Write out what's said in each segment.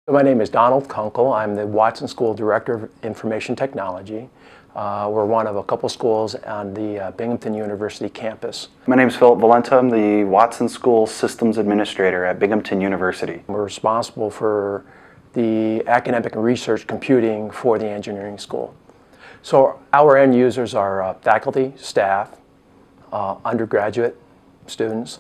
My name is Donald Kunkel. I'm the Watson School Director of Information Technology. We're one of a couple schools on the Binghamton University campus. My name is Philip Valenta. I'm the Watson School Systems Administrator at Binghamton University. We're responsible for the academic and research computing for the engineering school. So our end users are faculty, staff, undergraduate students,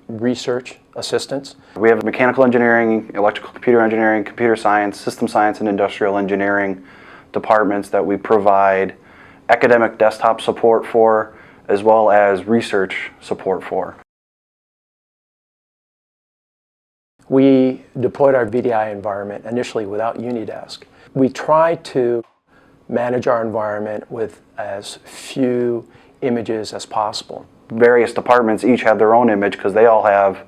research assistants. We have mechanical engineering, electrical computer engineering, computer science, system science, and industrial engineering departments that we provide academic desktop support for, as well as research support for. We deployed our VDI environment initially without Unidesk. We tried to manage our environment with as few images as possible. Various departments each have their own image because they all have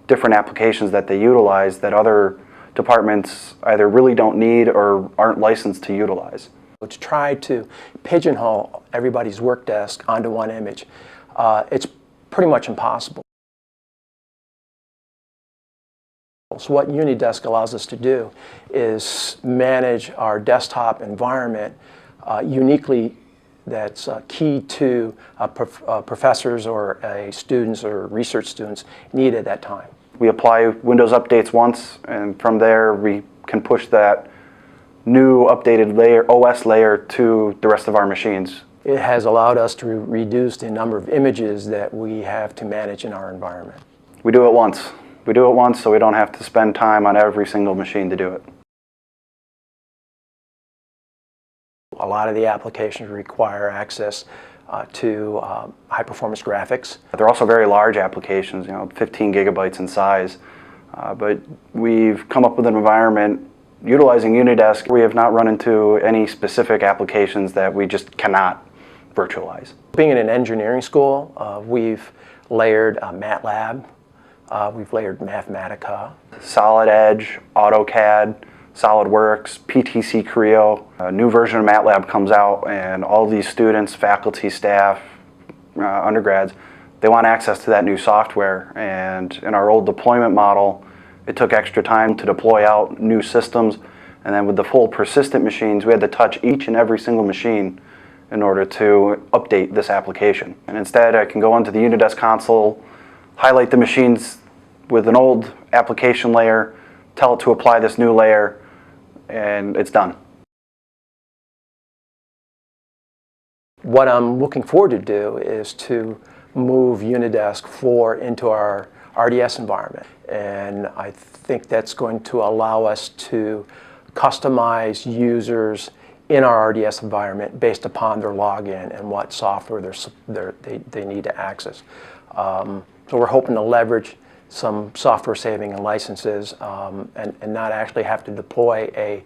different applications that they utilize that other departments either really don't need or aren't licensed to utilize. To try to pigeonhole everybody's work desk onto one image, it's pretty much impossible. So what Unidesk allows us to do is manage our desktop environment uniquely. That's key to professors or students or research students need at that time. We apply Windows updates once, and from there we can push that new updated layer, OS layer, to the rest of our machines. It has allowed us to reduce the number of images that we have to manage in our environment. We do it once. We do it once so we don't have to spend time on every single machine to do it. A lot of the applications require access to high-performance graphics. They're also very large applications, 15 gigabytes in size. But we've come up with an environment utilizing Unidesk. We have not run into any specific applications that we just cannot virtualize. Being in an engineering school, we've layered MATLAB, we've layered Mathematica. Solid Edge, AutoCAD, SolidWorks, PTC Creo. A new version of MATLAB comes out and all these students, faculty, staff, undergrads, they want access to that new software. And in our old deployment model, it took extra time to deploy out new systems. And then with the full persistent machines, we had to touch each and every single machine in order to update this application. And instead, I can go into the Unidesk console, highlight the machines with an old application layer, tell it to apply this new layer, and it's done. What I'm looking forward to do is to move Unidesk 4 into our RDS environment. And I think that's going to allow us to customize users in our RDS environment based upon their login and what software they need to access. So we're hoping to leverage some software saving and licenses and not actually have to deploy a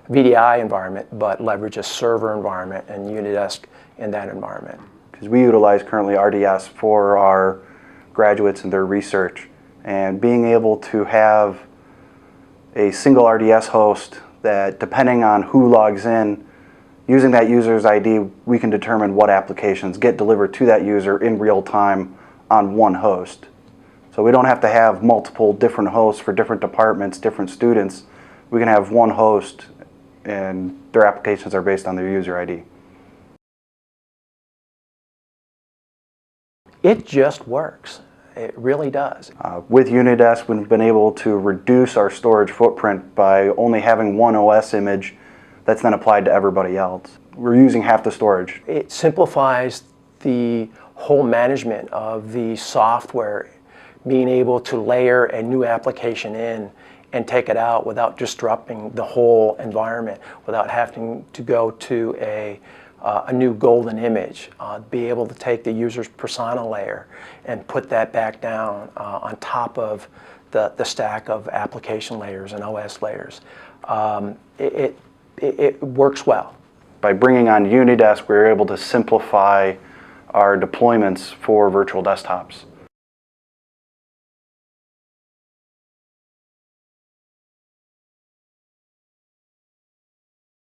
VDI environment, but leverage a server environment and Unidesk in that environment. Because we utilize currently RDS for our graduates and their research, and being able to have a single RDS host that, depending on who logs in, using that user's ID, we can determine what applications get delivered to that user in real time on one host. So we don't have to have multiple different hosts for different departments, different students. We can have one host and their applications are based on their user ID. It just works. It really does. With Unidesk, we've been able to reduce our storage footprint by only having one OS image that's then applied to everybody else. We're using half the storage. It simplifies the whole management of the software, being able to layer a new application in and take it out without disrupting the whole environment, without having to go to a new golden image, be able to take the user's persona layer and put that back down on top of the stack of application layers and OS layers. It works well. By bringing on Unidesk, we were able to simplify our deployments for virtual desktops.